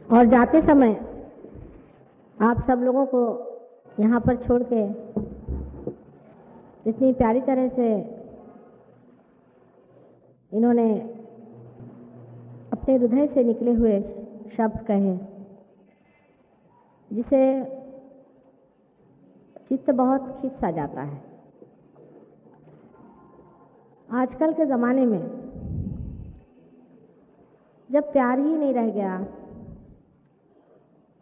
और जाते समय आप सब लोगों को यहाँ पर छोड़ के इतनी प्यारी तरह से इन्होंने अपने हृदय से निकले हुए शब्द कहे, जिसे चित्त बहुत खिंच सा जाता है। आजकल के ज़माने में जब प्यार ही नहीं रह गया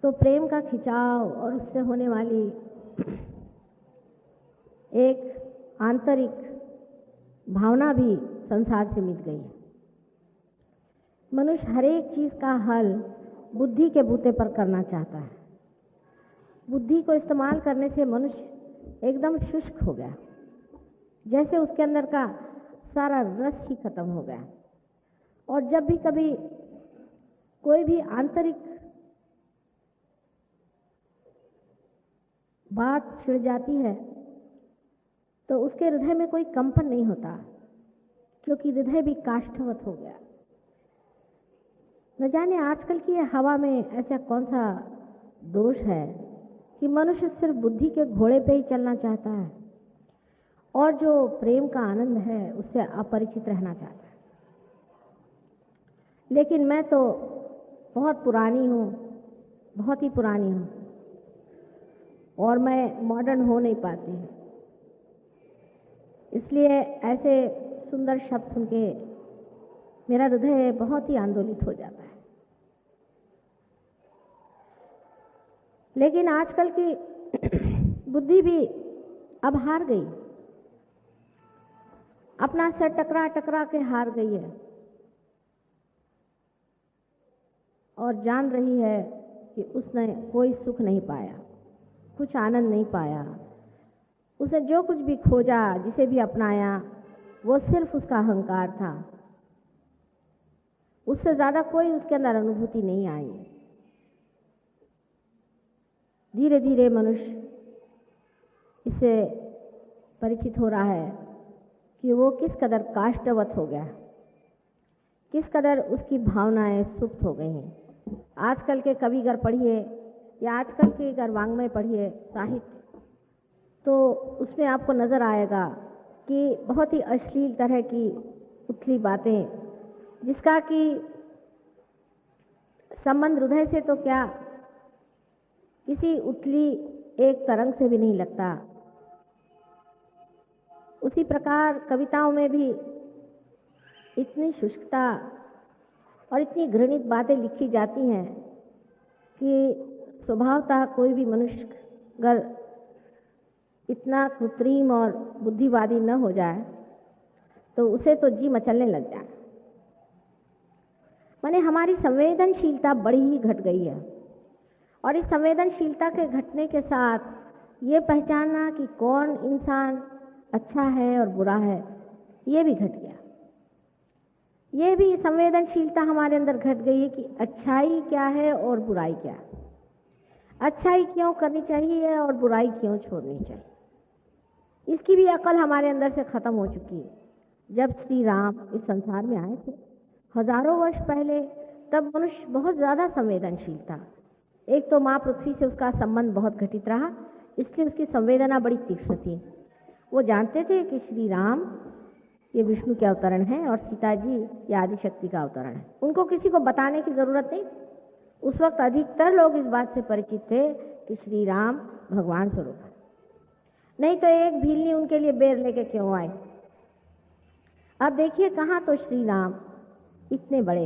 तो प्रेम का खिंचाव और उससे होने वाली एक आंतरिक भावना भी संसार से मिट गई है। मनुष्य हर एक चीज़ का हल बुद्धि के बूते पर करना चाहता है। बुद्धि को इस्तेमाल करने से मनुष्य एकदम शुष्क हो गया, जैसे उसके अंदर का सारा रस ही खत्म हो गया। और जब भी कभी कोई भी आंतरिक बात छिड़ जाती है तो उसके हृदय में कोई कंपन नहीं होता, क्योंकि हृदय भी काष्ठवत हो गया। न जाने आजकल की हवा में ऐसा कौन सा दोष है कि मनुष्य सिर्फ बुद्धि के घोड़े पे ही चलना चाहता है और जो प्रेम का आनंद है उससे अपरिचित रहना चाहता है। लेकिन मैं तो बहुत पुरानी हूँ, बहुत ही पुरानी हूँ, और मैं मॉडर्न हो नहीं पाती। इसलिए ऐसे सुंदर शब्द सुन के मेरा हृदय बहुत ही आंदोलित हो जाता है। लेकिन आजकल की बुद्धि भी अब हार गई, अपना सर टकरा टकरा के हार गई है और जान रही है कि उसने कोई सुख नहीं पाया, कुछ आनंद नहीं पाया। उसने जो कुछ भी खोजा, जिसे भी अपनाया, वो सिर्फ उसका अहंकार था। उससे ज़्यादा कोई उसके अंदर अनुभूति नहीं आई। धीरे धीरे मनुष्य इससे परिचित हो रहा है कि वो किस कदर काष्ठवत हो गया, किस कदर उसकी भावनाएं सुप्त हो गई हैं। आजकल के कविगर पढ़िए या आजकल के अगर वाङ्मय पढ़िए साहित्य, तो उसमें आपको नज़र आएगा कि बहुत ही अश्लील तरह की उथली बातें, जिसका कि संबंध हृदय से तो क्या किसी उथली एक तरंग से भी नहीं लगता। उसी प्रकार कविताओं में भी इतनी शुष्कता और इतनी घृणित बातें लिखी जाती हैं कि स्वभावतः कोई भी मनुष्य अगर इतना कृत्रिम और बुद्धिवादी न हो जाए तो उसे तो जी मचलने लग जाए। माने हमारी संवेदनशीलता बड़ी ही घट गई है, और इस संवेदनशीलता के घटने के साथ ये पहचानना कि कौन इंसान अच्छा है और बुरा है, ये भी घट गया। ये भी संवेदनशीलता हमारे अंदर घट गई है कि अच्छाई क्या है और बुराई क्या है, अच्छाई क्यों करनी चाहिए और बुराई क्यों छोड़नी चाहिए। इसकी भी अकल हमारे अंदर से खत्म हो चुकी है। जब श्री राम इस संसार में आए थे हजारों वर्ष पहले, तब मनुष्य बहुत ज़्यादा संवेदनशील था। एक तो माँ पृथ्वी से उसका संबंध बहुत घटित रहा, इसलिए उसकी संवेदना बड़ी तीक्ष्ण थी। वो जानते थे कि श्री राम ये विष्णु के अवतरण है और सीता जी ये आदिशक्ति का अवतरण है। उनको किसी को बताने की ज़रूरत नहीं। उस वक्त अधिकतर लोग इस बात से परिचित थे कि श्री राम भगवान स्वरूप है। नहीं तो एक भीलनी उनके लिए बेर लेके क्यों आए। अब देखिए कहाँ तो श्री राम इतने बड़े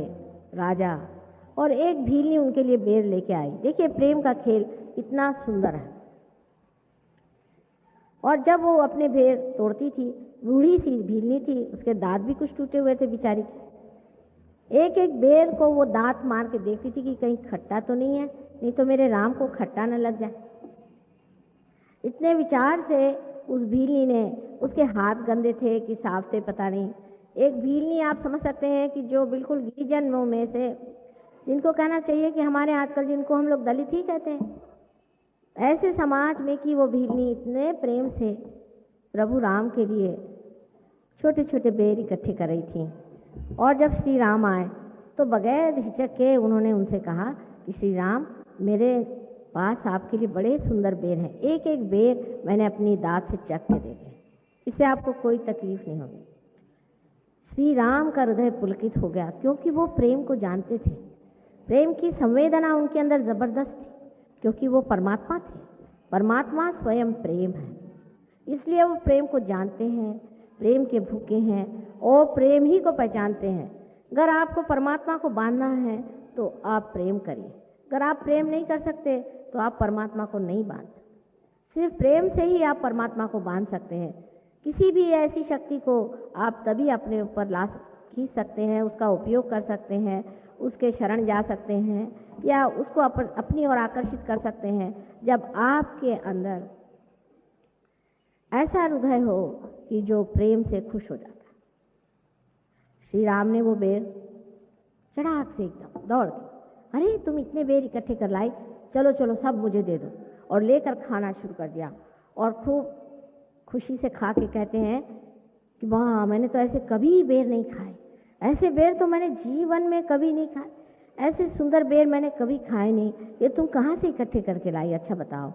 राजा और एक भीलनी उनके लिए बेर लेके आई। देखिए प्रेम का खेल इतना सुंदर है। और जब वो अपने बेर तोड़ती थी, बूढ़ी सी भीलनी थी, उसके दांत भी कुछ टूटे हुए थे बेचारी। एक एक बेर को वो दांत मार के देखती थी कि कहीं खट्टा तो नहीं है, नहीं तो मेरे राम को खट्टा न लग जाए। इतने विचार से उस भीलनी ने, उसके हाथ गंदे थे कि साफ थे पता नहीं। एक भीलनी आप समझ सकते हैं कि जो बिल्कुल गिरिजनों में से, जिनको कहना चाहिए कि हमारे आजकल जिनको हम लोग दलित ही कहते हैं, ऐसे समाज में कि वो भीलनी इतने प्रेम से प्रभु राम के लिए छोटे छोटे बेर इकट्ठे कर रही थी। और जब श्री राम आए तो बगैर हिचक के उन्होंने उनसे कहा कि श्री राम, मेरे पास आपके लिए बड़े सुंदर बेर हैं, एक एक बेर मैंने अपनी दांत से चख के देखे, इससे आपको कोई तकलीफ नहीं होगी। श्री राम का हृदय पुलकित हो गया, क्योंकि वो प्रेम को जानते थे। प्रेम की संवेदना उनके अंदर जबरदस्त थी, क्योंकि वो परमात्मा थे। परमात्मा स्वयं प्रेम है, इसलिए वो प्रेम को जानते हैं, प्रेम के भूखे हैं और प्रेम ही को पहचानते हैं। अगर आपको परमात्मा को बांधना है तो आप प्रेम करिए। अगर आप प्रेम नहीं कर सकते तो आप परमात्मा को नहीं बांध सकते। सिर्फ प्रेम से ही आप परमात्मा को बांध सकते हैं। किसी भी ऐसी शक्ति को आप तभी अपने ऊपर खींच सकते हैं, उसका उपयोग कर सकते हैं, उसके शरण जा सकते हैं या उसको अपनी ओर आकर्षित कर सकते हैं, जब आपके अंदर ऐसा हृदय हो कि जो प्रेम से खुश हो जाता है। श्री राम ने वो बेर चढ़ाक से एकदम दौड़ के, अरे तुम इतने बेर इकट्ठे कर लाई, चलो चलो सब मुझे दे दो, और लेकर खाना शुरू कर दिया। और खूब खुशी से खा के कहते हैं कि वाह, मैंने तो ऐसे कभी बेर नहीं खाए, ऐसे बेर तो मैंने जीवन में कभी नहीं खाए, ऐसे सुंदर बेर मैंने कभी खाए नहीं, ये तुम कहाँ से इकट्ठे करके लाई, अच्छा बताओ।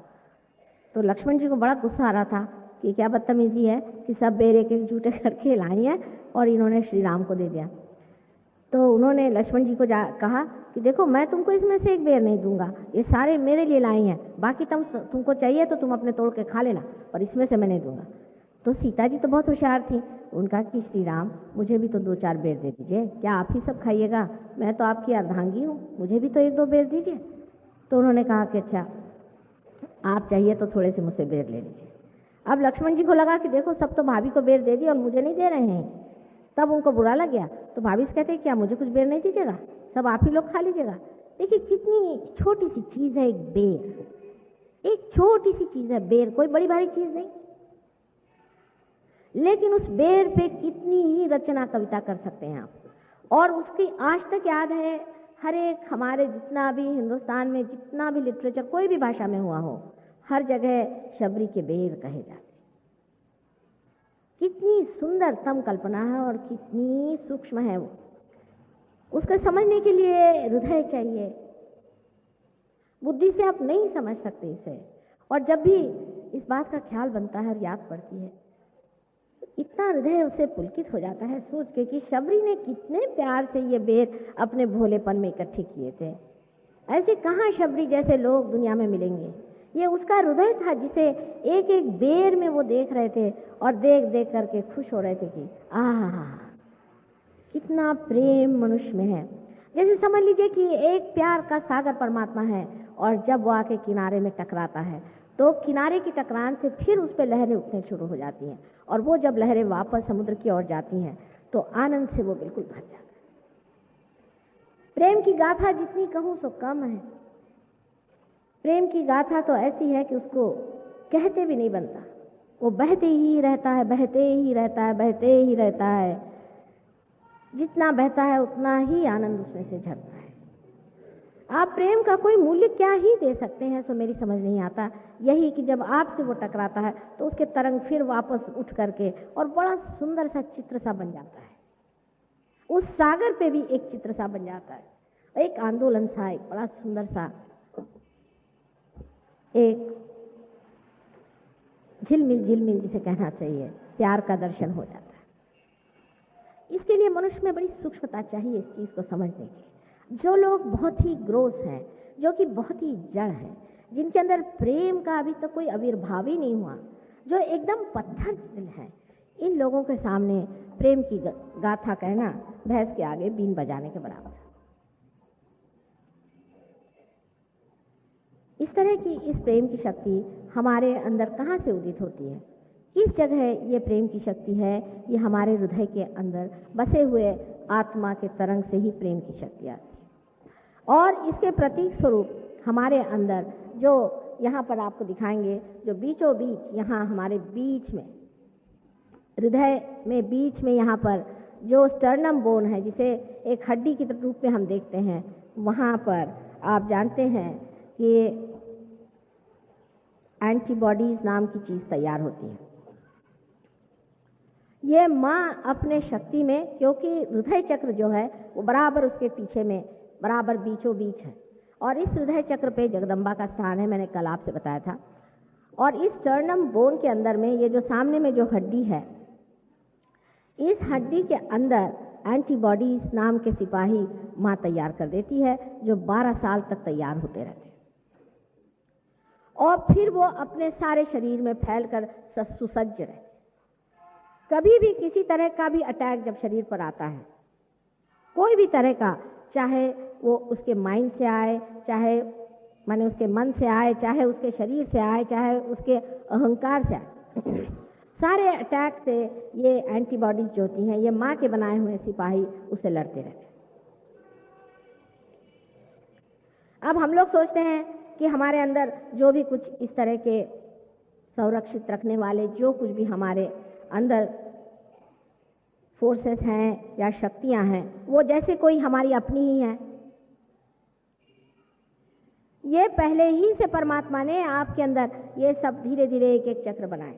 तो लक्ष्मण जी को बड़ा गुस्सा आ रहा था कि क्या बदतमीजी है कि सब बेर एक एक जूटे करके लाई हैं और इन्होंने श्री राम को दे दिया। तो उन्होंने लक्ष्मण जी को कहा कि देखो, मैं तुमको इसमें से एक बेर नहीं दूंगा, ये सारे मेरे लिए लाई हैं, बाकी तुमको चाहिए तो तुम अपने तोड़ के खा लेना, पर इसमें से मैं नहीं दूंगा। तो सीता जी तो बहुत होशियार थी, उनका कि श्री राम, मुझे भी तो 2-4 बेर दे दीजिए, क्या आप ही सब खाइएगा, मैं तो आपकी अर्धांगी हूँ, मुझे भी तो 1-2 बेर दीजिए। तो उन्होंने कहा कि अच्छा, आप चाहिए तो थोड़े से मुझसे बेर ले लीजिए। अब लक्ष्मण जी को लगा कि देखो, सब तो भाभी को बेर दे दी और मुझे नहीं दे रहे हैं, तब उनको बुरा लग गया। तो भाभी से कहते हैं, क्या मुझे कुछ बेर नहीं दीजिएगा, सब आप ही लोग खा लीजिएगा। देखिए कितनी छोटी सी चीज है एक बेर, एक छोटी सी चीज है बेर, कोई बड़ी भारी चीज नहीं, लेकिन उस बेर पे कितनी ही रचना कविता कर सकते हैं आप। और उसकी आज तक याद है, हर एक हमारे जितना भी हिंदुस्तान में जितना भी लिटरेचर कोई भी भाषा में हुआ हो, हर जगह शबरी के बेर कहे जाते। कितनी सुंदरतम कल्पना है और कितनी सूक्ष्म है वो, उसको समझने के लिए हृदय चाहिए, बुद्धि से आप नहीं समझ सकते इसे। और जब भी इस बात का ख्याल बनता है और याद पड़ती है, इतना हृदय उसे पुलकित हो जाता है सोच के कि शबरी ने कितने प्यार से ये बेर अपने भोलेपन में इकट्ठे किए थे। ऐसे कहाँ शबरी जैसे लोग दुनिया में मिलेंगे। ये उसका हृदय था जिसे एक एक बेर में वो देख रहे थे और देख देख करके खुश हो रहे थे कि आहा, कितना प्रेम मनुष्य में है। जैसे समझ लीजिए कि एक प्यार का सागर परमात्मा है, और जब वो आके किनारे में टकराता है तो किनारे की टकरान से फिर उस पर लहरें उठने शुरू हो जाती हैं, और वो जब लहरें वापस समुद्र की ओर जाती हैं तो आनंद से वो बिल्कुल भर जाता है। प्रेम की गाथा जितनी कहूँ सो कम है। प्रेम की गाथा तो ऐसी है कि उसको कहते भी नहीं बनता, वो बहते ही रहता है, बहते ही रहता है, बहते ही रहता है। जितना बहता है उतना ही आनंद उसमें से झरता है। आप प्रेम का कोई मूल्य क्या ही दे सकते हैं, सो मेरी समझ नहीं आता। यही कि जब आपसे वो टकराता है तो उसके तरंग फिर वापस उठ करके और बड़ा सुंदर सा चित्र सा बन जाता है, उस सागर पे भी एक चित्र सा बन जाता है, एक आंदोलन सा, एक बड़ा सुंदर सा, एक झिलमिल झिलमिल जिसे कहना चाहिए, प्यार का दर्शन हो जाता है। इसके लिए मनुष्य में बड़ी सूक्ष्मता चाहिए इस चीज को समझने की। जो लोग बहुत ही ग्रोस हैं, जो कि बहुत ही जड़ हैं, जिनके अंदर प्रेम का अभी तक कोई आविर्भाव ही नहीं हुआ, जो एकदम पत्थर दिल है, इन लोगों के सामने प्रेम की गाथा कहना भैंस के आगे बीन बजाने के बराबर है। इस तरह की इस प्रेम की शक्ति हमारे अंदर कहाँ से उदित होती है? किस जगह ये प्रेम की शक्ति है? ये हमारे हृदय के अंदर बसे हुए आत्मा के तरंग से ही प्रेम की शक्ति आती है। और इसके प्रतीक स्वरूप हमारे अंदर जो यहाँ पर आपको दिखाएंगे, जो बीचों बीच यहाँ हमारे बीच में, हृदय में बीच में यहाँ पर जो स्टर्नम बोन है, जिसे एक हड्डी के रूप में हम देखते हैं, वहाँ पर आप जानते हैं कि एंटीबॉडीज नाम की चीज तैयार होती है। ये माँ अपने शक्ति में, क्योंकि हृदय चक्र जो है वो बराबर उसके पीछे में बराबर बीचों बीच है, और इस हृदय चक्र पे जगदम्बा का स्थान है, मैंने कल आपसे बताया था। और इस स्टर्नम बोन के अंदर में ये जो सामने में जो हड्डी है, इस हड्डी के अंदर एंटीबॉडीज नाम के सिपाही माँ तैयार कर देती है, जो 12 साल तक तैयार होते रहते हैं और फिर वो अपने सारे शरीर में फैलकर सुसज्ज रहे। कभी भी किसी तरह का भी अटैक जब शरीर पर आता है, कोई भी तरह का, चाहे वो उसके माइंड से आए, चाहे माने उसके मन से आए, चाहे उसके शरीर से आए, चाहे उसके अहंकार से आए, सारे अटैक से ये एंटीबॉडीज जो होती हैं, ये माँ के बनाए हुए सिपाही उससे लड़ते रहते हैं। अब हम लोग सोचते हैं कि हमारे अंदर जो भी कुछ इस तरह के संरक्षित रखने वाले जो कुछ भी हमारे अंदर फोर्सेस हैं या शक्तियां हैं, वो जैसे कोई हमारी अपनी ही हैं। ये पहले ही से परमात्मा ने आपके अंदर ये सब धीरे धीरे एक एक चक्र बनाए।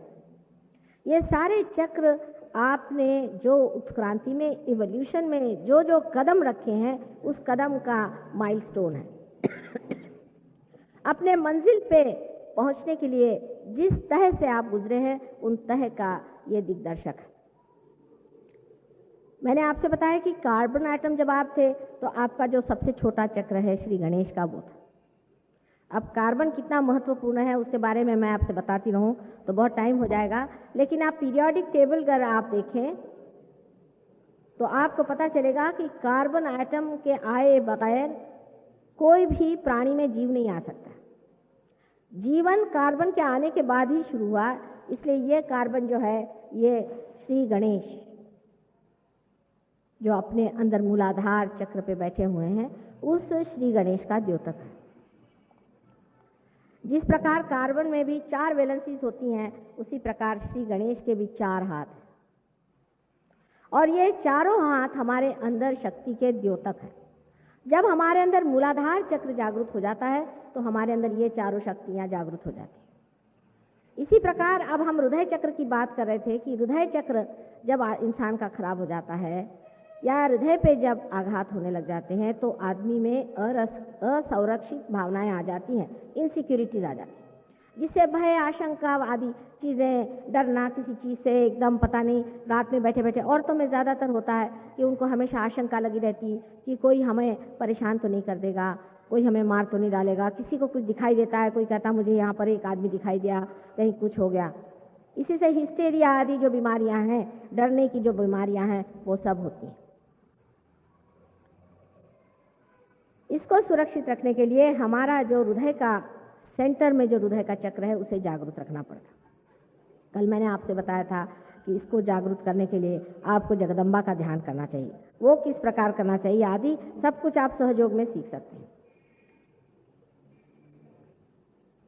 ये सारे चक्र आपने जो उत्क्रांति में, इवोल्यूशन में जो जो कदम रखे हैं, उस कदम का माइलस्टोन है। अपने मंजिल पे पहुंचने के लिए जिस तह से आप गुजरे हैं, उन तह का ये दिग्दर्शक है। मैंने आपसे बताया कि कार्बन एटम जब आप थे तो आपका जो सबसे छोटा चक्र है श्री गणेश का, वो था। अब कार्बन कितना महत्वपूर्ण है उसके बारे में मैं आपसे बताती रहूं तो बहुत टाइम हो जाएगा, लेकिन आप पीरियोडिक टेबल अगर आप देखें तो आपको पता चलेगा कि कार्बन एटम के आए बगैर कोई भी प्राणी में जीव नहीं आ सकता। जीवन कार्बन के आने के बाद ही शुरू हुआ, इसलिए ये कार्बन जो है, ये श्री गणेश जो अपने अंदर मूलाधार चक्र पे बैठे हुए हैं, उस श्री गणेश का द्योतक है। जिस प्रकार कार्बन में भी 4 वैलेंसीज होती हैं, उसी प्रकार श्री गणेश के भी 4 हाथ हैं और ये चारों हाथ हमारे अंदर शक्ति के द्योतक हैं। जब हमारे अंदर मूलाधार चक्र जागृत हो जाता है तो हमारे अंदर ये चारों शक्तियां जागृत हो जाती हैं। इसी प्रकार अब हम हृदय चक्र की बात कर रहे थे कि हृदय चक्र जब इंसान का खराब हो जाता है या हृदय पे जब आघात होने लग जाते हैं तो आदमी में असंरक्षित भावनाएं आ जाती हैं, इनसिक्योरिटीज आ जाती हैं, जिससे भय, आशंका आदि चीज़ें, डरना किसी चीज़ से, एकदम पता नहीं, रात में बैठे बैठे औरतों में ज़्यादातर होता है कि उनको हमेशा आशंका लगी रहती कि कोई हमें परेशान तो नहीं कर देगा, कोई हमें मार तो नहीं डालेगा। किसी को कुछ दिखाई देता है, कोई कहता मुझे यहाँ पर एक आदमी दिखाई दिया, कहीं कुछ हो गया। इसी से हिस्टेरिया आदि जो बीमारियाँ हैं, डरने की जो बीमारियाँ हैं, वो सब होती हैं। इसको सुरक्षित रखने के लिए हमारा जो हृदय का सेंटर में जो हृदय का चक्र है, उसे जागरूक रखना पड़ता। कल मैंने आपसे बताया था कि इसको जागरूक करने के लिए आपको जगदम्बा का ध्यान करना चाहिए। वो किस प्रकार करना चाहिए आदि सब कुछ आप सहयोग में सीख सकते हैं।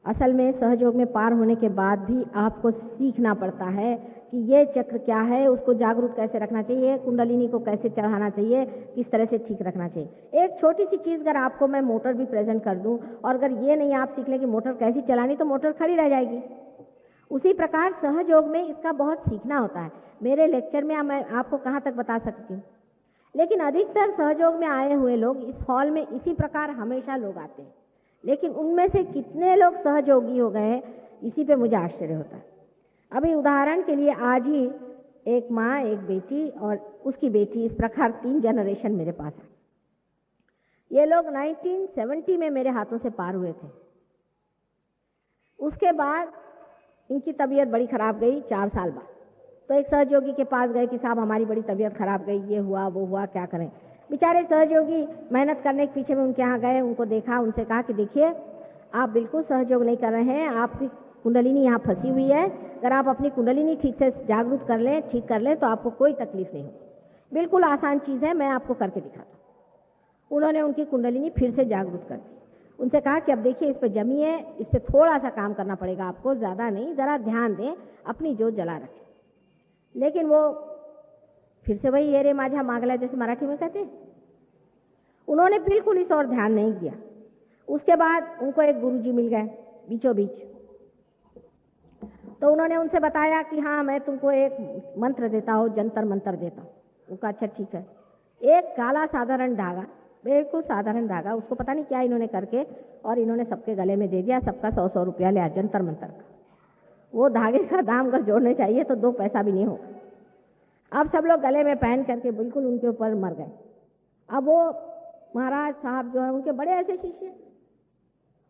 असल में सहयोग में पार होने के बाद भी आपको सीखना पड़ता है कि ये चक्र क्या है, उसको जागरूक कैसे रखना चाहिए, कुंडलिनी को कैसे चढ़ाना चाहिए, किस तरह से ठीक रखना चाहिए। एक छोटी सी चीज़ अगर आपको मैं मोटर भी प्रेजेंट कर दूं और अगर ये नहीं आप सीख लें कि मोटर कैसी चलानी, तो मोटर खड़ी रह जाएगी। उसी प्रकार सहयोग में इसका बहुत सीखना होता है। मेरे लेक्चर में मैं आपको कहाँ तक बता सकती हूँ, लेकिन अधिकतर सहयोग में आए हुए लोग इस हॉल में इसी प्रकार हमेशा लोग आते हैं, लेकिन उनमें से कितने लोग सहयोगी हो गए हैं, इसी पे मुझे आश्चर्य होता है। अभी उदाहरण के लिए आज ही एक माँ, एक बेटी और उसकी बेटी, इस प्रकार 3 जनरेशन मेरे पास है। ये लोग 1970 में मेरे हाथों से पार हुए थे। उसके बाद इनकी तबीयत बड़ी खराब गई 4 साल बाद, तो एक सहयोगी के पास गए कि साहब हमारी बड़ी तबीयत खराब गई, ये हुआ वो हुआ, क्या करें। बेचारे सहयोगी मेहनत करने के पीछे में उनके यहाँ गए, उनको देखा, उनसे कहा कि देखिए आप बिल्कुल सहयोग नहीं कर रहे हैं, आपकी कुंडलिनी यहाँ फंसी हुई है, अगर आप अपनी कुंडलिनी ठीक से जागरूक कर लें, ठीक कर लें, तो आपको कोई तकलीफ नहीं होगी। बिल्कुल आसान चीज़ है, मैं आपको करके दिखाता हूँ। उन्होंने उनकी कुंडलिनी फिर से जागरूक कर दी। उनसे कहा कि अब देखिए इस पर जमी है, इस पर थोड़ा सा काम करना पड़ेगा आपको, ज़्यादा नहीं, ज़रा ध्यान दें, अपनी जोत जला रखें। लेकिन वो फिर से वही ये रे माझा मागला जैसे मराठी में कहते हैं, उन्होंने बिल्कुल इस और ध्यान नहीं दिया। उसके बाद उनको एक गुरुजी मिल गए बीचों बीच, तो उन्होंने उनसे बताया कि हाँ मैं तुमको एक मंत्र देता हूँ, जंतर मंत्र देता हूँ। उनका अच्छा ठीक है। एक काला साधारण धागा बिल्कुल साधारण धागा, उसको पता नहीं क्या इन्होंने करके और इन्होंने सबके गले में दे दिया, सबका 100-100 रुपया लिया जंतर मंतर का। वो धागे का दाम अगर जोड़ने चाहिए तो 2 पैसा भी नहीं होगा। अब सब लोग गले में पहन करके बिल्कुल उनके ऊपर मर गए। अब वो महाराज साहब जो है उनके बड़े ऐसे शिष्य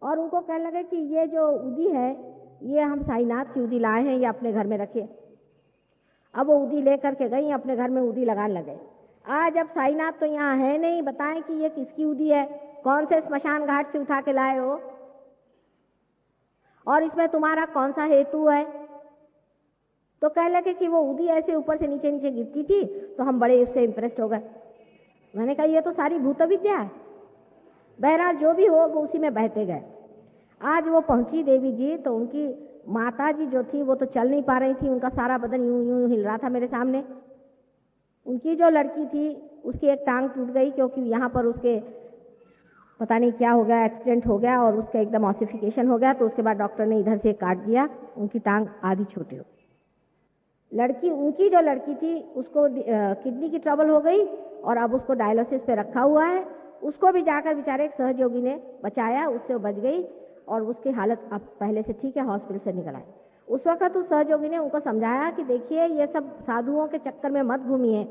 और उनको कहने लगे कि ये जो उदी है ये हम साईनाथ की उदी लाए हैं, ये अपने घर में रखिए। अब वो उदी लेकर के गई, अपने घर में उदी लगाने लगे। आज अब साईनाथ तो यहाँ है नहीं, बताएं कि ये किसकी उदी है, कौन से स्मशान घाट से उठा के लाए हो और इसमें तुम्हारा कौन सा हेतु है। तो कहने लगे कि वो उदी ऐसे ऊपर से नीचे नीचे गिरती थी तो हम बड़े उससे इम्प्रेस्ड हो गए। मैंने कहा ये तो सारी भूत विद्या है। बहरहाल जो भी हो वो उसी में बहते गए। आज वो पहुंची देवी जी तो उनकी माता जी जो थी वो तो चल नहीं पा रही थी, उनका सारा बदन यूं यूं हिल रहा था मेरे सामने। उनकी जो लड़की थी उसकी एक टांग टूट गई क्योंकि यहाँ पर उसके पता नहीं क्या हो गया, एक्सीडेंट हो गया और उसका एकदम ऑसिफिकेशन हो गया। तो उसके बाद डॉक्टर ने इधर से काट दिया, उनकी टांग आधी छोटी हो गई। लड़की उनकी जो लड़की थी उसको किडनी की ट्रबल हो गई और अब उसको डायलिसिस पे रखा हुआ है। उसको भी जाकर बेचारे एक सहयोगी ने बचाया, उससे वो बच गई और उसकी हालत अब पहले से ठीक है, हॉस्पिटल से निकल आई। उस वक्त उस सहयोगी ने उनको समझाया कि देखिए ये सब साधुओं के चक्कर में मत घूमिए।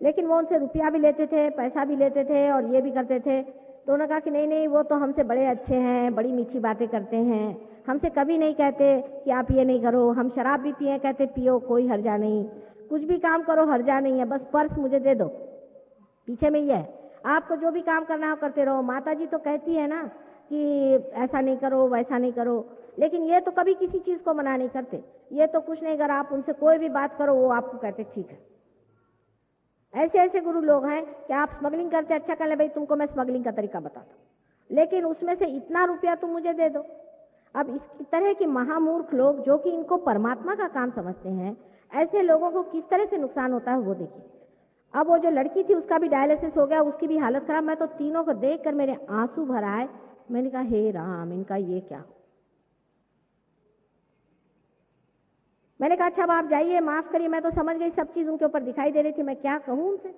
लेकिन वो उनसे रुपया भी लेते थे, पैसा भी लेते थे और ये भी करते थे। तो उन्होंने कहा कि नहीं नहीं, वो तो हमसे बड़े अच्छे हैं, बड़ी मीठी बातें करते हैं, हमसे कभी नहीं कहते कि आप ये नहीं करो। हम शराब भी पिए, कहते पियो कोई हर्जा नहीं, कुछ भी काम करो हर्जा नहीं है, बस पर्स मुझे दे दो, पीछे में ये है, आपको जो भी काम करना हो करते रहो। माता जी तो कहती है ना कि ऐसा नहीं करो वैसा नहीं करो, लेकिन ये तो कभी किसी चीज को मना नहीं करते। ये तो कुछ नहीं, अगर आप उनसे कोई भी बात करो वो आपको कहते ठीक है। ऐसे ऐसे गुरु लोग हैं कि आप स्मगलिंग करते, अच्छा कर ले भाई, तुमको मैं स्मगलिंग का तरीका बताता हूँ, लेकिन उसमें से इतना रुपया तुम मुझे दे दो। अब इस तरह के महामूर्ख लोग जो कि इनको परमात्मा का काम समझते हैं, ऐसे लोगों को किस तरह से नुकसान होता है वो देखिए। अब वो जो लड़की थी उसका भी डायलिसिस हो गया, उसकी भी हालत खराब। मैं तो तीनों को देख कर मेरे आंसू भर आए। मैंने कहा हे राम, इनका ये क्या। मैंने कहा अच्छा अब आप जाइए, माफ करिए, मैं तो समझ गई, सब चीज उनके ऊपर दिखाई दे रही थी, मैं क्या कहूँ उनसे।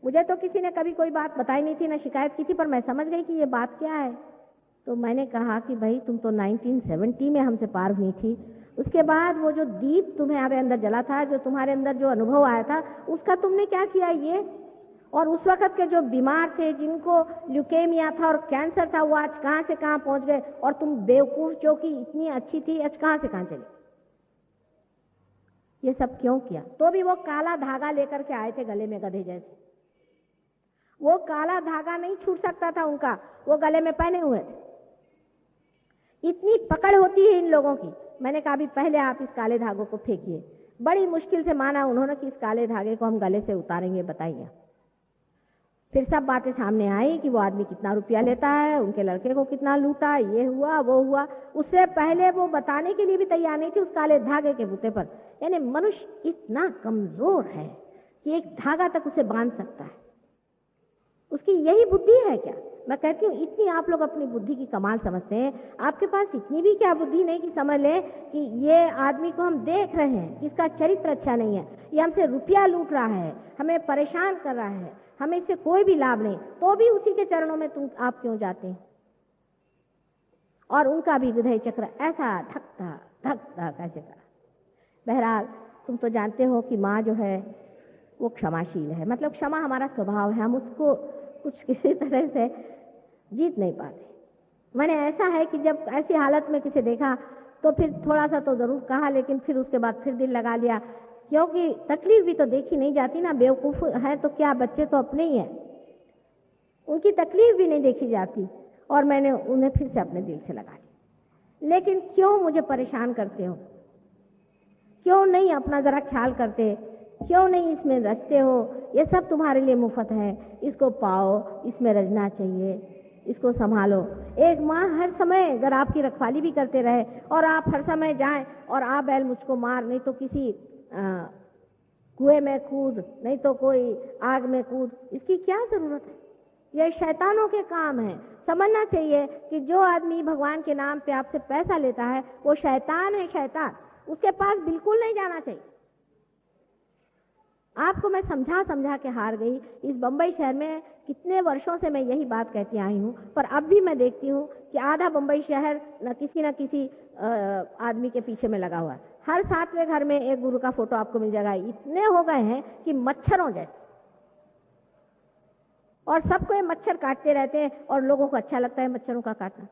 मुझे तो किसी ने कभी कोई बात बताई नहीं थी, ना शिकायत की थी, पर मैं समझ गई कि ये बात क्या है। तो मैंने कहा कि भाई तुम तो 1970 में हमसे पार हुई थी, उसके बाद वो जो दीप तुम्हारे अंदर जला था, जो तुम्हारे अंदर जो अनुभव आया था, उसका तुमने क्या किया ये। और उस वक्त के जो बीमार थे, जिनको ल्यूकेमिया था और कैंसर था, वो आज कहाँ से कहाँ पहुंच गए, और तुम बेवकूफ जो कि इतनी अच्छी थी आज कहाँ से कहाँ चली। ये सब क्यों किया। तो भी वो काला धागा लेकर के आए थे गले में गधे जैसे। वो काला धागा नहीं छूट सकता था उनका, वो गले में पहने हुए थे। इतनी पकड़ होती है इन लोगों की। मैंने कहा अभी पहले आप इस काले धागों को फेंकिए। बड़ी मुश्किल से माना उन्होंने कि इस काले धागे को हम गले से उतारेंगे, बताइए। फिर सब बातें सामने आई कि वो आदमी कितना रुपया लेता है, उनके लड़के को कितना लूटा, ये हुआ वो हुआ। उससे पहले वो बताने के लिए भी तैयार नहीं थी उस काले धागे के बूते पर। यानी मनुष्य इतना कमजोर है कि एक धागा तक उसे बांध सकता है। उसकी यही बुद्धि है क्या। मैं कहती हूँ इतनी आप लोग अपनी बुद्धि की कमाल समझते हैं, आपके पास इतनी भी क्या बुद्धि नहीं कि समझ लें कि ये आदमी को हम देख रहे हैं कि इसका चरित्र अच्छा नहीं है, ये हमसे रुपया लूट रहा है, हमें परेशान कर रहा है, हमें इससे कोई भी लाभ नहीं, तो भी उसी के चरणों में तुम आप क्यों जाते हैं। और उनका भी हृदय चक्र ऐसा धकता कैसे करा। बहरहाल तुम तो जानते हो कि माँ जो है वो क्षमाशील है, मतलब क्षमा हमारा स्वभाव है, हम उसको कुछ किसी तरह से जीत नहीं पाते। मैंने ऐसा है कि जब ऐसी हालत में किसी देखा तो फिर थोड़ा सा तो जरूर कहा, लेकिन फिर उसके बाद फिर दिल लगा लिया, क्योंकि तकलीफ भी तो देखी नहीं जाती ना। बेवकूफ है तो क्या, बच्चे तो अपने ही हैं, उनकी तकलीफ भी नहीं देखी जाती। और मैंने उन्हें फिर से अपने दिल से लगा लिया। लेकिन क्यों मुझे परेशान करते हो, क्यों नहीं अपना जरा ख्याल करते, क्यों नहीं इसमें रचते हो। ये सब तुम्हारे लिए मुफ्त है, इसको पाओ, इसमें रचना चाहिए, इसको संभालो। एक माँ हर समय अगर आपकी रखवाली भी करते रहे और आप हर समय जाएं और आप बैल मुझको मार, नहीं तो किसी कुएं में कूद, नहीं तो कोई आग में कूद, इसकी क्या जरूरत है। यह शैतानों के काम है। समझना चाहिए कि जो आदमी भगवान के नाम पे आपसे पैसा लेता है वो शैतान है, शैतान। उसके पास बिल्कुल नहीं जाना चाहिए। आपको मैं समझा समझा के हार गई। इस बम्बई शहर में कितने वर्षों से मैं यही बात कहती आई हूँ, पर अब भी मैं देखती हूँ कि आधा बम्बई शहर न किसी आदमी के पीछे में लगा हुआ है। हर 7वें घर में एक गुरु का फोटो आपको मिल जाएगा। इतने हो गए हैं कि मच्छरों जैसे, और सबको ये मच्छर काटते रहते हैं और लोगों को अच्छा लगता है मच्छरों का काटना।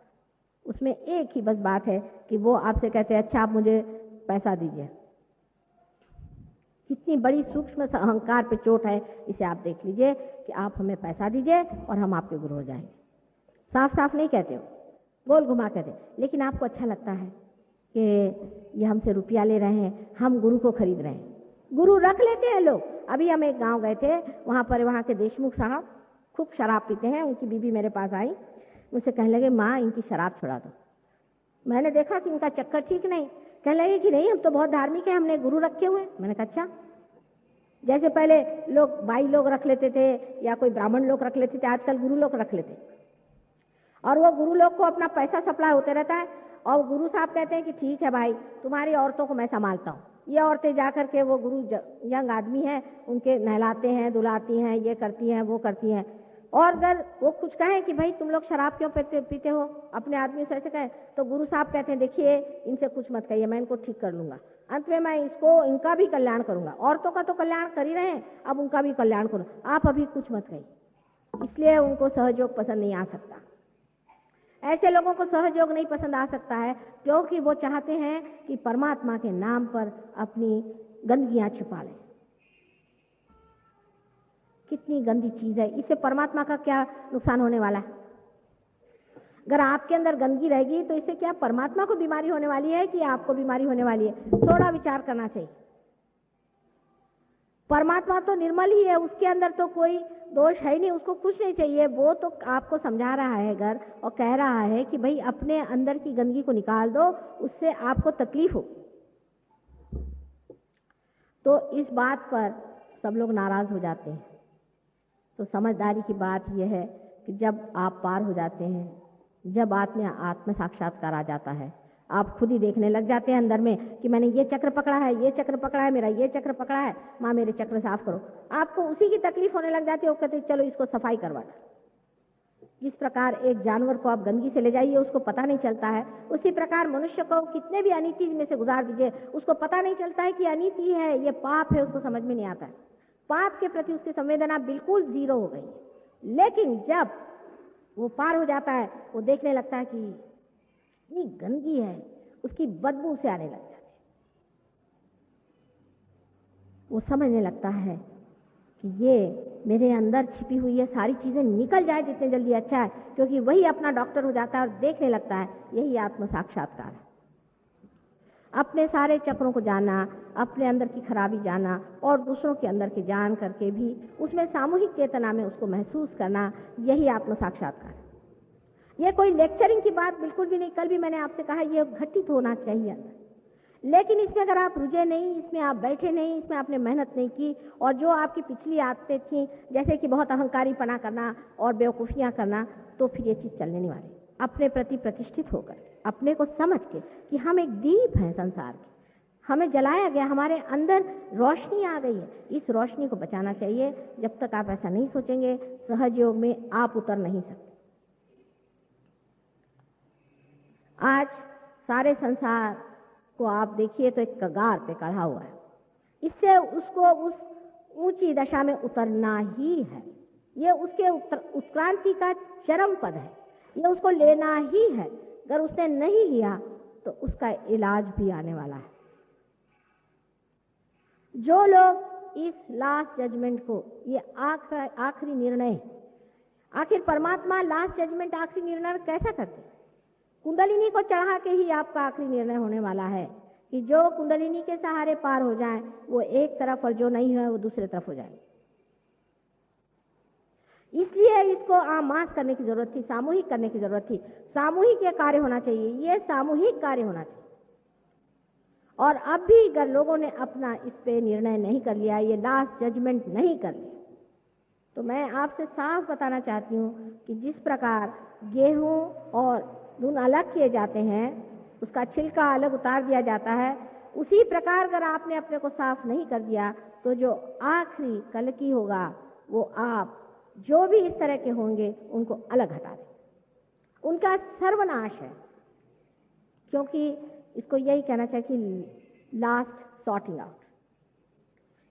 उसमें एक ही बस बात है कि वो आपसे कहते हैं अच्छा आप मुझे पैसा दीजिए। कितनी बड़ी सूक्ष्म अहंकार पे चोट है, इसे आप देख लीजिए कि आप हमें पैसा दीजिए और हम आपके गुरु हो जाएंगे। साफ साफ नहीं कहते हो, गोल घुमा कहते, लेकिन आपको अच्छा लगता है कि ये हमसे रुपया ले रहे हैं, हम गुरु को खरीद रहे हैं। गुरु रख लेते हैं लोग। अभी हम एक गांव गए थे, वहां के देशमुख साहब खूब शराब पीते हैं। उनकी बीवी मेरे पास आई, मुझसे कहने लगे माँ इनकी शराब छुड़ा दो। मैंने देखा कि इनका चक्कर ठीक नहीं। कहने लगे कि नहीं हम तो बहुत धार्मिक हैं, हमने गुरु रखे हुए। मैंने कहा अच्छा, जैसे पहले लोग बाई लोग रख लेते थे या कोई ब्राह्मण लोग रख लेते थे, आजकल गुरु लोग रख लेते, और वो गुरु लोग को अपना पैसा सप्लाई होते रहता है। और गुरु साहब कहते हैं कि ठीक है भाई तुम्हारी औरतों को मैं संभालता हूँ। ये औरतें जाकर के वो गुरु यंग आदमी है उनके नहलाते हैं, दुलाती हैं, ये करती हैं, वो करती हैं। और अगर वो कुछ कहें कि भाई तुम लोग शराब क्यों पीते हो, अपने आदमी से ऐसे कहें, तो गुरु साहब कहते हैं देखिए इनसे कुछ मत कहिए, मैं इनको ठीक कर लूंगा। अंत में मैं इनका भी कल्याण करूंगा। औरतों का तो कल्याण कर ही रहे हैं, अब उनका भी कल्याण करूँ, आप अभी कुछ मत कहिए। इसलिए उनको सहयोग पसंद नहीं आ सकता। ऐसे लोगों को सहयोग नहीं पसंद आ सकता है क्योंकि वो चाहते हैं कि परमात्मा के नाम पर अपनी गंदगियां छिपा लें। कितनी गंदी चीज है, इससे परमात्मा का क्या नुकसान होने वाला है? अगर आपके अंदर गंदगी रहेगी तो इससे क्या परमात्मा को बीमारी होने वाली है कि आपको बीमारी होने वाली है? थोड़ा विचार करना चाहिए। परमात्मा तो निर्मल ही है, उसके अंदर तो कोई दोष है ही नहीं, उसको कुछ नहीं चाहिए। वो तो आपको समझा रहा है घर और कह रहा है कि भाई अपने अंदर की गंदगी को निकाल दो, उससे आपको तकलीफ हो। तो इस बात पर सब लोग नाराज हो जाते हैं। तो समझदारी की बात यह है कि जब आप पार हो जाते हैं, जब आत्म साक्षात्कार आ जाता है, आप खुद ही देखने लग जाते हैं अंदर में कि मैंने ये चक्र पकड़ा है, ये चक्र पकड़ा है, मेरा ये चक्र पकड़ा है, माँ मेरे चक्र साफ करो। आपको उसी की तकलीफ होने लग जाती है। वो कहते चलो इसको सफाई करवा दो। जिस प्रकार एक जानवर को आप गंदगी से ले जाइए उसको पता नहीं चलता है, उसी प्रकार मनुष्य को कितने भी अनीति में से गुजार दीजिए उसको पता नहीं चलता है कि अनीति है, ये पाप है, उसको समझ में नहीं आता है। पाप के प्रति उसकी संवेदना बिल्कुल जीरो हो गई है। लेकिन जब वो पार हो जाता है, वो देखने लगता है कि इतनी गंदगी है, उसकी बदबू से आने लग जाती है। वो समझने लगता है कि ये मेरे अंदर छिपी हुई है, सारी चीजें निकल जाए जितने जल्दी अच्छा है, क्योंकि वही अपना डॉक्टर हो जाता है और देखने लगता है यही आत्म साक्षात्कार है। अपने सारे चक्रों को जाना, अपने अंदर की खराबी जाना और दूसरों के अंदर की जान करके भी उसमें सामूहिक चेतना में उसको महसूस करना, यही आत्म साक्षात्कार है। ये कोई लेक्चरिंग की बात बिल्कुल भी नहीं। कल भी मैंने आपसे कहा ये घटित होना चाहिए, लेकिन इसमें अगर आप रुझे नहीं, इसमें आप बैठे नहीं, इसमें आपने मेहनत नहीं की, और जो आपकी पिछली आदतें थी जैसे कि बहुत अहंकारीपना करना और बेवकूफियां करना, तो फिर ये चीज चलने नहीं वाली। अपने प्रति प्रतिष्ठित होकर, अपने को समझ के कि हम एक दीप हैं संसार के, हमें जलाया गया, हमारे अंदर रोशनी आ गई है, इस रोशनी को बचाना चाहिए। जब तक आप ऐसा नहीं सोचेंगे, सहज योग में आप उतर नहीं सकते। आज सारे संसार को आप देखिए तो एक कगार पे खड़ा हुआ है, इससे उसको उस ऊंची दशा में उतरना ही है। ये उसके उत्क्रांति का चरम पद है, ये उसको लेना ही है। अगर उसने नहीं लिया तो उसका इलाज भी आने वाला है। जो लोग इस लास्ट जजमेंट को, ये आखिरी निर्णय, आखिर परमात्मा लास्ट जजमेंट आखिरी निर्णय कैसा करते? कुंडलिनी को चढ़ा के ही आपका आखिरी निर्णय होने वाला है कि जो कुंडलिनी के सहारे पार हो जाए वो एक तरफ, और जो नहीं है वो दूसरे तरफ हो जाए। इसलिए इसको आमास करने की जरूरत थी, सामूहिक करने की जरूरत थी। सामूहिक ये कार्य होना चाहिए, ये सामूहिक कार्य होना चाहिए। और अब भी अगर लोगों ने अपना इस पे निर्णय नहीं कर लिया, ये लास्ट जजमेंट नहीं कर लिया, तो मैं आपसे साफ बताना चाहती हूँ कि जिस प्रकार गेहूं और धुन अलग किए जाते हैं, उसका छिलका अलग उतार दिया जाता है, उसी प्रकार अगर आपने अपने को साफ नहीं कर दिया तो जो आखिरी कलकी होगा वो आप जो भी इस तरह के होंगे उनको अलग हटा दें, उनका सर्वनाश है। क्योंकि इसको यही कहना चाहिए कि लास्ट सॉर्टिंग आउट।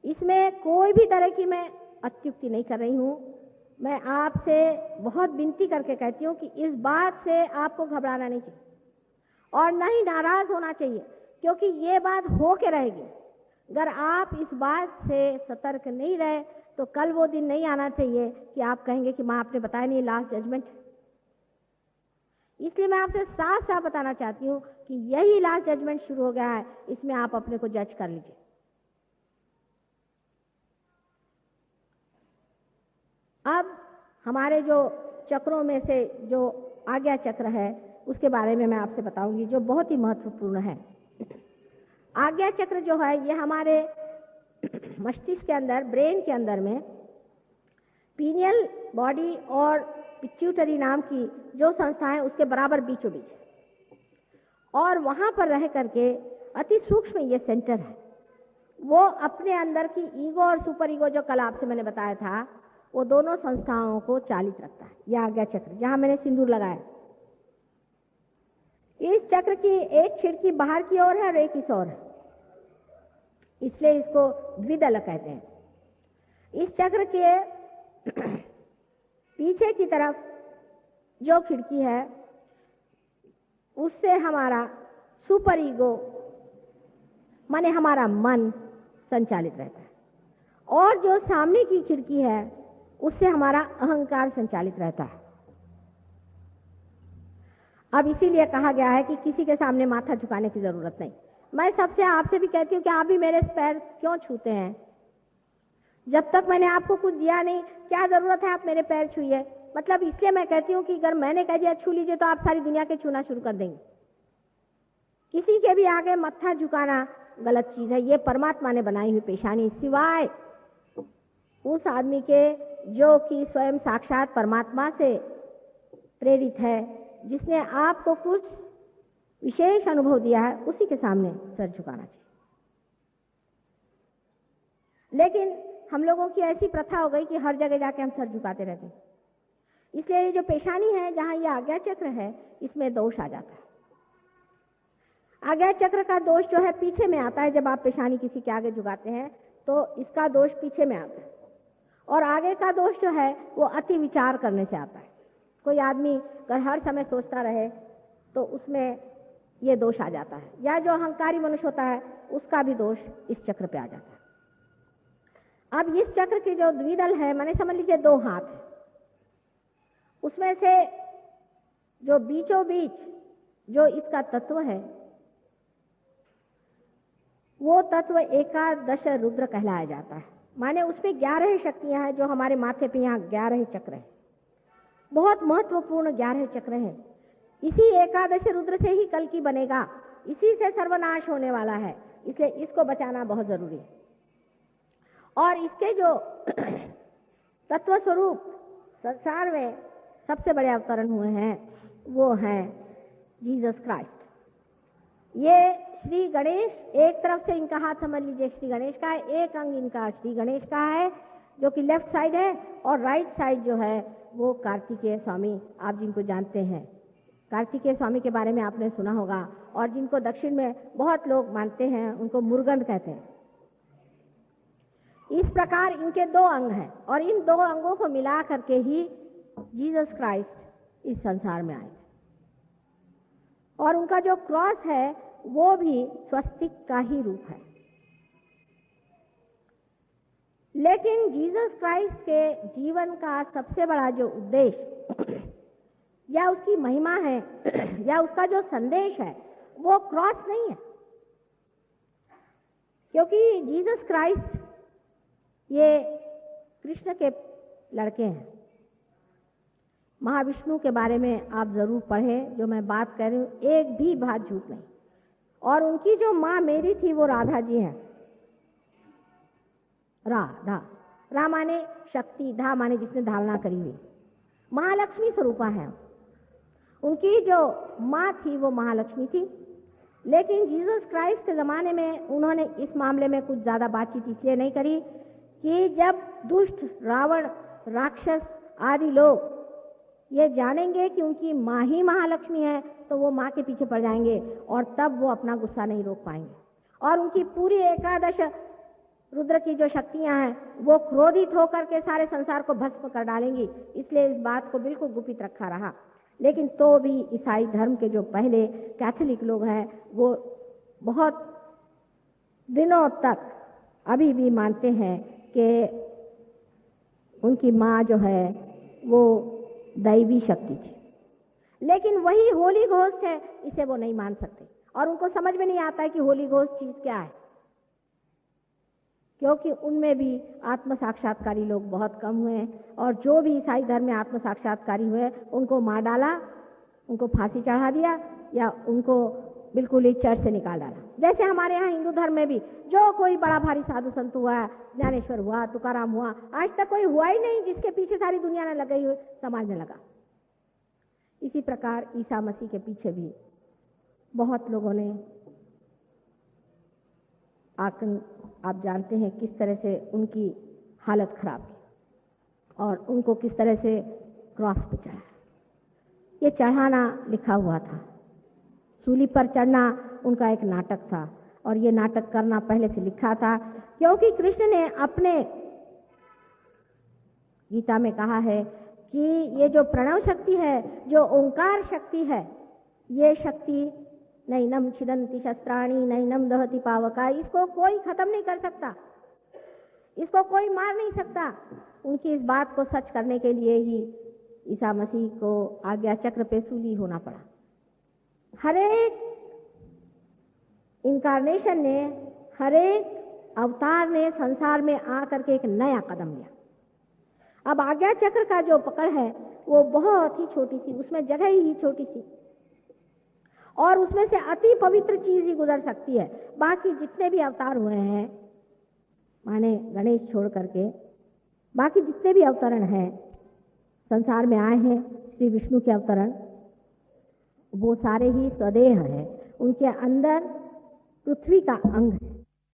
इसमें कोई भी तरह की मैं अत्युक्ति नहीं कर रही हूं। मैं आपसे बहुत विनती करके कहती हूं कि इस बात से आपको घबराना नहीं चाहिए और न ही नाराज होना चाहिए, क्योंकि ये बात हो के रहेगी। अगर आप इस बात से सतर्क नहीं रहे तो कल वो दिन नहीं आना चाहिए कि आप कहेंगे कि माँ आपने बताया नहीं लास्ट जजमेंट। इसलिए मैं आपसे साफ साफ बताना चाहती हूँ कि यही लास्ट जजमेंट शुरू हो गया है, इसमें आप अपने को जज कर लीजिए। अब हमारे जो चक्रों में से जो आज्ञा चक्र है उसके बारे में मैं आपसे बताऊंगी, जो बहुत ही महत्वपूर्ण है। आज्ञा चक्र जो है ये हमारे मस्तिष्क के अंदर, ब्रेन के अंदर में पीनियल बॉडी और पिट्यूटरी नाम की जो संस्था है उसके बराबर बीचों बीच है, और वहां पर रह करके अति सूक्ष्म ये सेंटर है। वो अपने अंदर की ईगो और सुपर ईगो, जो कल आपसे मैंने बताया था, वो दोनों संस्थाओं को चालित रखता है। यह आज्ञा चक्र जहां मैंने सिंदूर लगाया, इस चक्र की एक खिड़की बाहर की ओर है और एक इस ओर है, इसलिए इसको द्विदल कहते हैं। इस चक्र के पीछे की तरफ जो खिड़की है उससे हमारा सुपर ईगो माने हमारा मन संचालित रहता है, और जो सामने की खिड़की है उससे हमारा अहंकार संचालित रहता है। अब इसीलिए कहा गया है कि किसी के सामने माथा झुकाने की जरूरत नहीं। मैं सबसे आपसे भी कहती हूँ कि आप भी मेरे पैर क्यों छूते हैं? जब तक मैंने आपको कुछ दिया नहीं, क्या जरूरत है आप मेरे पैर छूइए? मतलब इसलिए मैं कहती हूँ कि अगर मैंने कह दिया छू लीजिए तो आप सारी दुनिया के छूना शुरू कर देंगे। किसी के भी आगे मत्था झुकाना गलत चीज है। ये परमात्मा ने बनाई हुई पेशानी, सिवाय उस आदमी के जो कि स्वयं साक्षात परमात्मा से प्रेरित है, जिसने आपको कुछ विशेष अनुभव दिया है, उसी के सामने सर झुकाना चाहिए। लेकिन हम लोगों की ऐसी प्रथा हो गई कि हर जगह जाके हम सर झुकाते रहते हैं। इसलिए ये जो पेशानी है, जहां ये आज्ञा चक्र है, इसमें दोष आ जाता है। आज्ञा चक्र का दोष जो है पीछे में आता है। जब आप पेशानी किसी के आगे झुकाते हैं तो इसका दोष पीछे में आता है, और आगे का दोष जो है वो अति विचार करने से आता है। कोई आदमी अगर हर समय सोचता रहे तो उसमें ये दोष आ जाता है, या जो अहंकारी मनुष्य होता है उसका भी दोष इस चक्र पे आ जाता है। अब इस चक्र के जो द्विदल है, माने समझ लीजिए दो हाथ है, उसमें से जो बीचों बीच जो इसका तत्व है वो तत्व एकादश रुद्र कहलाया जाता है। माने उसमें 11 शक्तियां हैं, जो हमारे माथे पे यहाँ 11 चक्र है। बहुत महत्वपूर्ण 11 चक्र है। इसी एकादश रुद्र से ही कल्कि बनेगा, इसी से सर्वनाश होने वाला है, इसलिए इसको बचाना बहुत जरूरी है। और इसके जो तत्व स्वरूप संसार में सबसे बड़े अवतरण हुए हैं वो हैं जीसस क्राइस्ट। ये श्री गणेश, एक तरफ से इनका हाथ समझ लीजिए श्री गणेश का है, एक अंग इनका श्री गणेश का है जो कि लेफ्ट साइड है, और राइट साइड जो है वो कार्तिकेय स्वामी, आप जिनको जानते हैं। कार्तिकेय स्वामी के बारे में आपने सुना होगा, और जिनको दक्षिण में बहुत लोग मानते हैं उनको मुर्गन कहते हैं। इस प्रकार इनके 2 अंग हैं, और इन 2 अंगों को मिला करके ही जीसस क्राइस्ट इस संसार में आए। और उनका जो क्रॉस है वो भी स्वस्तिक का ही रूप है। लेकिन जीसस क्राइस्ट के जीवन का सबसे बड़ा जो उद्देश्य या उसकी महिमा है या उसका जो संदेश है वो क्रॉस नहीं है, क्योंकि जीसस क्राइस्ट ये कृष्ण के लड़के हैं। महाविष्णु के बारे में आप जरूर पढ़ें, जो मैं बात कर रही हूँ एक भी बात झूठ नहीं। और उनकी जो माँ मेरी थी वो राधा जी हैं। रा माने शक्ति, धा माने जिसने धारणा करी हुई, महालक्ष्मी स्वरूपा है। उनकी जो माँ थी वो महालक्ष्मी थी, लेकिन जीसस क्राइस्ट के ज़माने में उन्होंने इस मामले में कुछ ज़्यादा बातचीत इसलिए नहीं करी कि जब दुष्ट रावण, राक्षस आदि लोग ये जानेंगे कि उनकी माँ ही महालक्ष्मी है, तो वो माँ के पीछे पड़ जाएंगे और तब वो अपना गुस्सा नहीं रोक पाएंगे और उनकी पूरी एकादश रुद्र की जो शक्तियां हैं वो क्रोधित होकर के सारे संसार को भस्म कर डालेंगी। इसलिए इस बात को बिल्कुल गुपित रखा रहा। लेकिन तो भी ईसाई धर्म के जो पहले कैथोलिक लोग हैं वो बहुत दिनों तक अभी भी मानते हैं कि उनकी माँ जो है वो दैवी शक्ति थी। लेकिन वही होली घोस्ट है, इसे वो नहीं मान सकते और उनको समझ में नहीं आता है कि होली घोस्ट चीज क्या है, क्योंकि उनमें भी आत्म साक्षात्कारी लोग बहुत कम हुए हैं और जो भी ईसाई धर्म में आत्म साक्षात्कारी हुए उनको मार डाला, उनको फांसी चढ़ा दिया या उनको बिल्कुल ही चर्च से निकाल डाला। जैसे हमारे यहाँ हिंदू धर्म में भी जो कोई बड़ा भारी साधु संत हुआ, ज्ञानेश्वर हुआ, तुकाराम हुआ, आज तक कोई हुआ ही नहीं जिसके पीछे सारी दुनिया ने लगी हुई समाज में लगा। इसी प्रकार ईसा मसीह के पीछे भी बहुत लोगों ने आप जानते हैं किस तरह से उनकी हालत खराब की और उनको किस तरह से क्रॉस पर चढ़ाया। ये चढ़ाना लिखा हुआ था, सूली पर चढ़ना उनका एक नाटक था और ये नाटक करना पहले से लिखा था, क्योंकि कृष्ण ने अपने गीता में कहा है कि ये जो प्रणव शक्ति है, जो ओंकार शक्ति है, ये शक्ति नैनम छिदन्ति शस्त्राणि नैनम दहति पावका, इसको कोई खत्म नहीं कर सकता, इसको कोई मार नहीं सकता। उनकी इस बात को सच करने के लिए ही ईसा मसीह को आज्ञा चक्र पे सूली होना पड़ा। हरेक इनकारनेशन ने, हरेक अवतार ने संसार में आकर के एक नया कदम लिया। अब आज्ञा चक्र का जो पकड़ है वो बहुत ही छोटी सी, उसमें जगह ही छोटी सी और उसमें से अति पवित्र चीज ही गुजर सकती है। बाकी जितने भी अवतार हुए हैं, माने गणेश छोड़ करके बाकी जितने भी अवतरण हैं संसार में आए हैं, श्री विष्णु के अवतरण, वो सारे ही स्वदेह हैं। उनके अंदर पृथ्वी का अंग है